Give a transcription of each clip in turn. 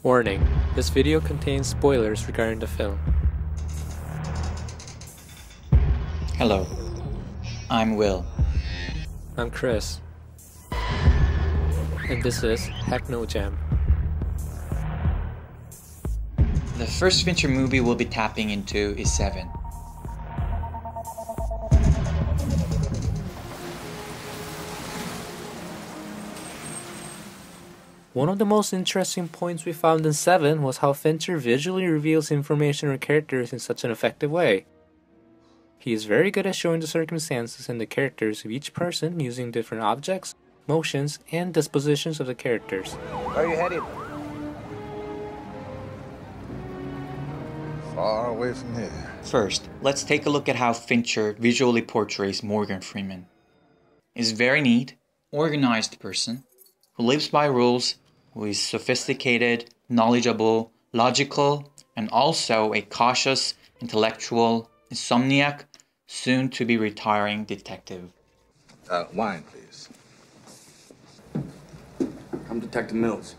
Warning, this video contains spoilers regarding the film. Hello, I'm Will. I'm Chris. And this is Hack No Jam. The first Fincher movie we'll be tapping into is Se7en. One of the most interesting points we found in Se7en was how Fincher visually reveals information or characters in such an effective way. He is very good at showing the circumstances and the characters of each person using different objects, motions, and dispositions of the characters. Where are you headed? Far away from here. First, let's take a look at how Fincher visually portrays Morgan Freeman. He's a very neat, organized person who lives by rules, who is sophisticated, knowledgeable, logical, and also a cautious, intellectual, insomniac, soon to be retiring detective. Wine, please. I'm Detective Mills.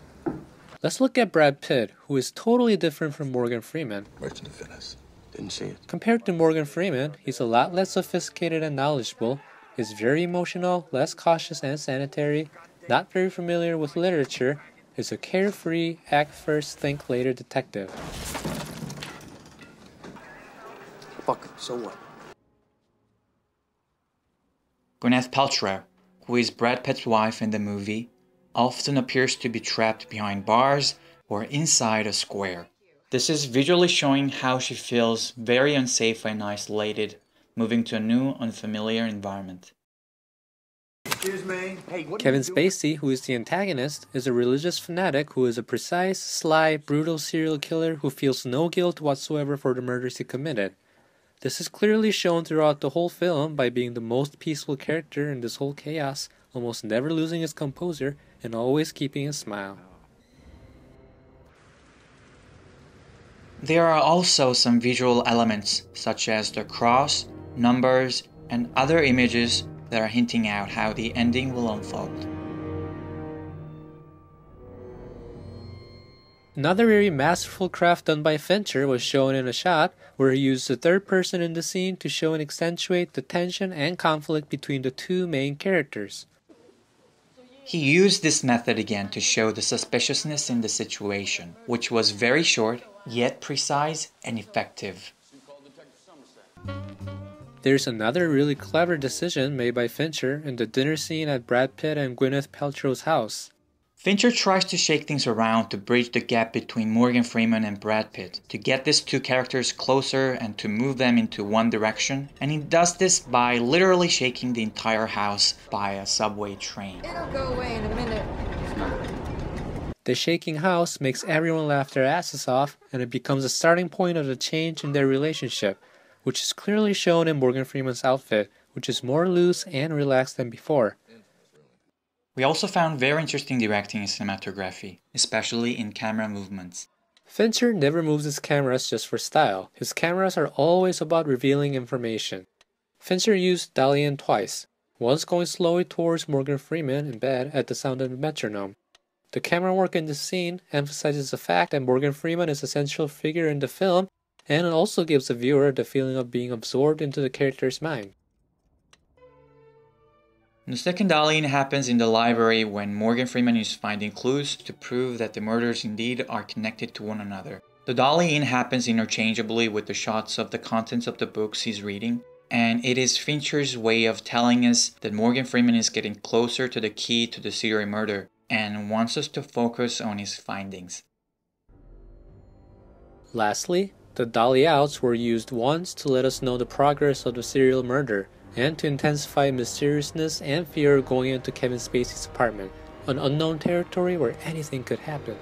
Let's look at Brad Pitt, who is totally different from Morgan Freeman. Merchant of Venice. Didn't see it. Compared to Morgan Freeman, he's a lot less sophisticated and knowledgeable, is very emotional, less cautious and sanitary, not very familiar with literature, is a carefree, act first, think later detective. Fuck, so what? Gwyneth Paltrow, who is Brad Pitt's wife in the movie, often appears to be trapped behind bars or inside a square. This is visually showing how she feels very unsafe and isolated, moving to a new, unfamiliar environment. Excuse me. Hey, what Kevin Spacey, who is the antagonist, is a religious fanatic who is a precise, sly, brutal serial killer who feels no guilt whatsoever for the murders he committed. This is clearly shown throughout the whole film by being the most peaceful character in this whole chaos, almost never losing his composure and always keeping a smile. There are also some visual elements such as the cross, numbers, and other images that are hinting out how the ending will unfold. Another very masterful craft done by Fincher was shown in a shot where he used the third person in the scene to show and accentuate the tension and conflict between the two main characters. He used this method again to show the suspiciousness in the situation, which was very short, yet precise and effective. There's another really clever decision made by Fincher in the dinner scene at Brad Pitt and Gwyneth Paltrow's house. Fincher tries to shake things around to bridge the gap between Morgan Freeman and Brad Pitt, to get these two characters closer and to move them into one direction, and he does this by literally shaking the entire house by a subway train. It'll go away in a minute. The shaking house makes everyone laugh their asses off, and it becomes a starting point of the change in their relationship, which is clearly shown in Morgan Freeman's outfit, which is more loose and relaxed than before. We also found very interesting directing in cinematography, especially in camera movements. Fincher never moves his cameras just for style. His cameras are always about revealing information. Fincher used Dalian twice, once going slowly towards Morgan Freeman in bed at the sound of the metronome. The camera work in this scene emphasizes the fact that Morgan Freeman is a central figure in the film, and it also gives the viewer the feeling of being absorbed into the character's mind. The second Dalian happens in the library when Morgan Freeman is finding clues to prove that the murders indeed are connected to one another. The Dalian happens interchangeably with the shots of the contents of the books he's reading, and it is Fincher's way of telling us that Morgan Freeman is getting closer to the key to the serial murder and wants us to focus on his findings. Lastly, the dolly outs were used once to let us know the progress of the serial murder, and to intensify mysteriousness and fear going into Kevin Spacey's apartment, an unknown territory where anything could happen.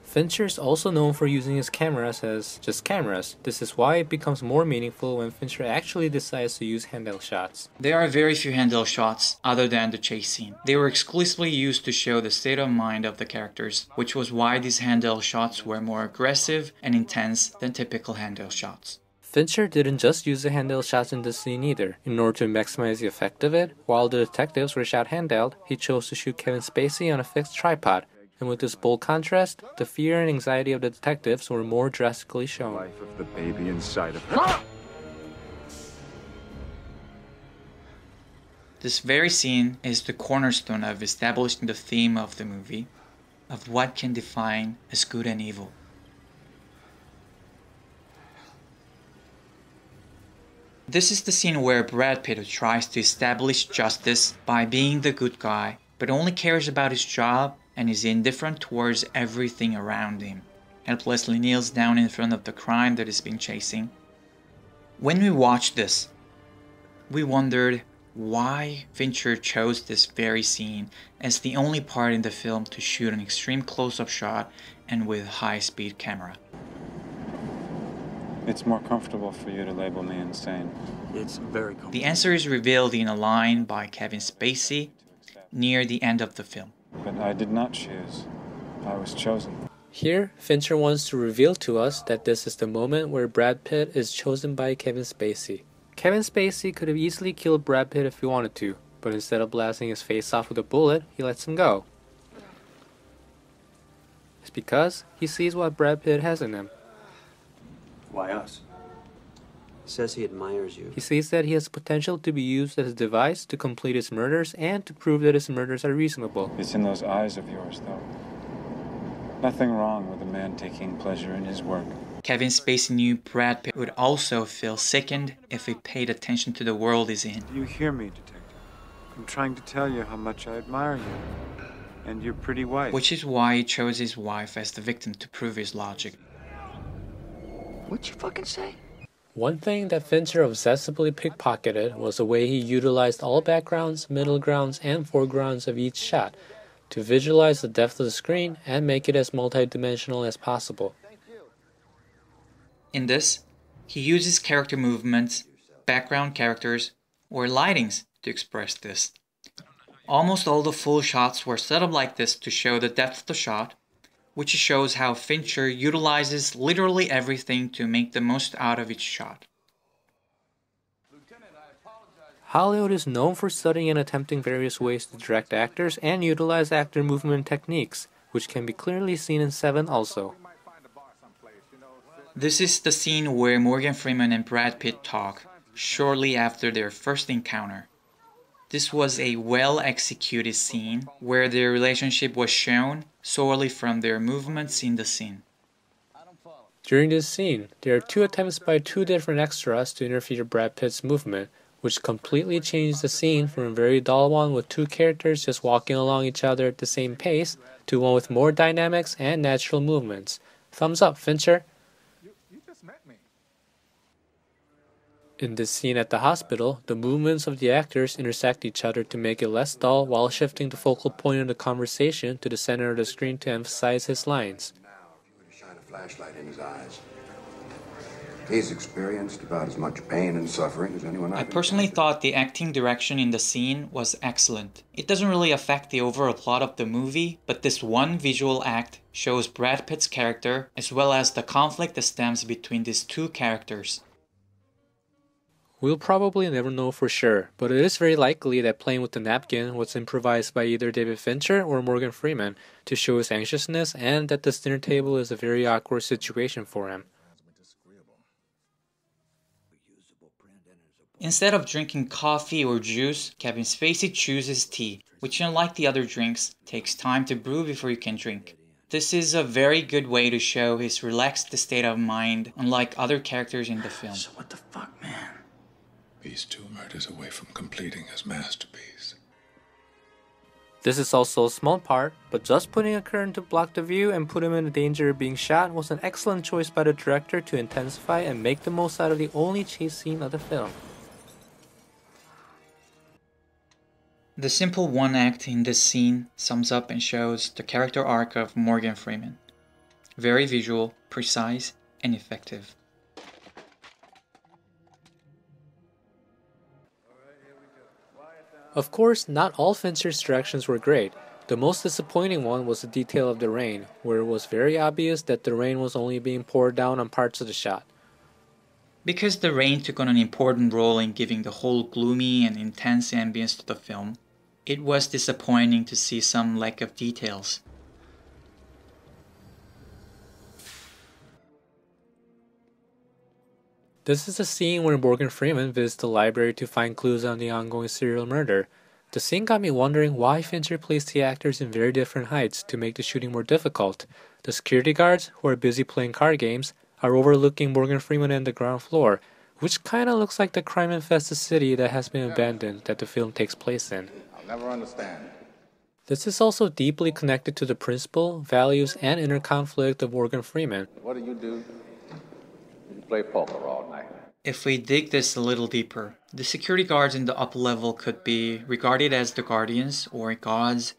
Fincher is also known for using his cameras as just cameras. This is why it becomes more meaningful when Fincher actually decides to use handheld shots. There are very few handheld shots other than the chase scene. They were exclusively used to show the state of mind of the characters, which was why these handheld shots were more aggressive and intense than typical handheld shots. Fincher didn't just use the handheld shots in this scene either. In order to maximize the effect of it, while the detectives were shot handheld, he chose to shoot Kevin Spacey on a fixed tripod, And with this bold contrast, the fear and anxiety of the detectives were more drastically shown. Life of the baby inside of her. This very scene is the cornerstone of establishing the theme of the movie, of what can define as good and evil. This is the scene where Brad Pitt tries to establish justice by being the good guy, but only cares about his job and is indifferent towards everything around him, helplessly kneels down in front of the crime that he's been chasing. When we watched this, we wondered why Fincher chose this very scene as the only part in the film to shoot an extreme close-up shot and with high-speed camera. It's more comfortable for you to label me insane. It's very complicated. The answer is revealed in a line by Kevin Spacey near the end of the film. But I did not choose. I was chosen. Here, Fincher wants to reveal to us that this is the moment where Brad Pitt is chosen by Kevin Spacey. Kevin Spacey could have easily killed Brad Pitt if he wanted to, but instead of blasting his face off with a bullet, he lets him go. It's because he sees what Brad Pitt has in him. Why us? Says he admires you. He sees that he has potential to be used as a device to complete his murders and to prove that his murders are reasonable. It's in those eyes of yours, though. Nothing wrong with a man taking pleasure in his work. Kevin Spacey knew Brad Pitt would also feel sickened if he paid attention to the world he's in. Do you hear me, detective? I'm trying to tell you how much I admire you. And your pretty wife. Which is why he chose his wife as the victim to prove his logic. What'd you fucking say? One thing that Fincher obsessively pickpocketed was the way he utilized all backgrounds, middle grounds, and foregrounds of each shot to visualize the depth of the screen and make it as multidimensional as possible. In this, he uses character movements, background characters, or lightings to express this. Almost all the full shots were set up like this to show the depth of the shot, which shows how Fincher utilizes literally everything to make the most out of each shot. Hollywood is known for studying and attempting various ways to direct actors and utilize actor movement techniques, which can be clearly seen in Se7en also. This is the scene where Morgan Freeman and Brad Pitt talk, shortly after their first encounter. This was a well-executed scene, where their relationship was shown solely from their movements in the scene. During this scene, there are two attempts by two different extras to interfere Brad Pitt's movement, which completely changed the scene from a very dull one with two characters just walking along each other at the same pace to one with more dynamics and natural movements. Thumbs up, Fincher! In this scene at the hospital, the movements of the actors intersect each other to make it less dull while shifting the focal point of the conversation to the center of the screen to emphasize his lines. Now, if you were to shine a flashlight in his eyes, he's experienced about as much pain and suffering as anyone I I've personally encountered. thought the acting direction in the scene was excellent. It doesn't really affect the overall plot of the movie, but this one visual act shows Brad Pitt's character as well as the conflict that stems between these two characters. We'll probably never know for sure, but it is very likely that playing with the napkin was improvised by either David Fincher or Morgan Freeman to show his anxiousness and that this dinner table is a very awkward situation for him. Instead of drinking coffee or juice, Kevin Spacey chooses tea, which unlike the other drinks, takes time to brew before you can drink. This is a very good way to show his relaxed state of mind, unlike other characters in the film. So what the fuck, man? He's 2 murders away from completing his masterpiece. This is also a small part, but just putting a curtain to block the view and put him in danger of being shot was an excellent choice by the director to intensify and make the most out of the only chase scene of the film. The simple one act in this scene sums up and shows the character arc of Morgan Freeman. Very visual, precise, and effective. Of course, not all Fincher's directions were great. The most disappointing one was the detail of the rain, where it was very obvious that the rain was only being poured down on parts of the shot. Because the rain took on an important role in giving the whole gloomy and intense ambience to the film, it was disappointing to see some lack of details. This is the scene where Morgan Freeman visits the library to find clues on the ongoing serial murder. The scene got me wondering why Fincher placed the actors in very different heights to make the shooting more difficult. The security guards, who are busy playing card games, are overlooking Morgan Freeman and the ground floor, which kinda looks like the crime-infested city that has been abandoned that the film takes place in. I'll never understand. This is also deeply connected to the principle, values, and inner conflict of Morgan Freeman. What do? You play poker all night. If we dig this a little deeper, the security guards in the upper level could be regarded as the guardians or gods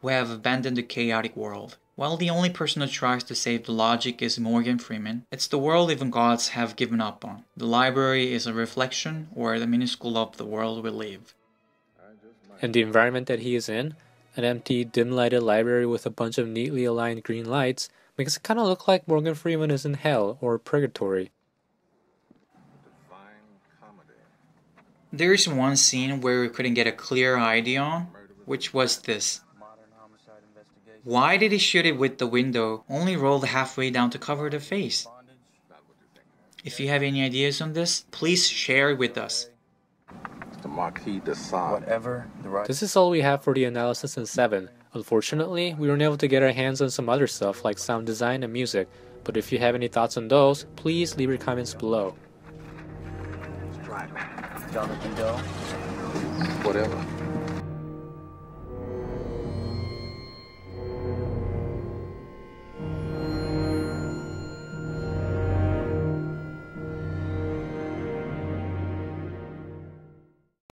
who have abandoned the chaotic world. While the only person who tries to save the logic is Morgan Freeman, it's the world even gods have given up on. The library is a reflection or the minuscule of the world we live. And the environment that he is in, an empty, dim-lighted library with a bunch of neatly aligned green lights, makes it kind of look like Morgan Freeman is in hell or purgatory. There's one scene where we couldn't get a clear idea on, which was this. Why did he shoot it with the window only rolled halfway down to cover the face? If you have any ideas on this, please share it with us. The Marquis de Sade. Whatever the right. This is all we have for the analysis in Se7en. Unfortunately, we weren't able to get our hands on some other stuff like sound design and music, but if you have any thoughts on those, please leave your comments below. Jonathan Doe. Whatever.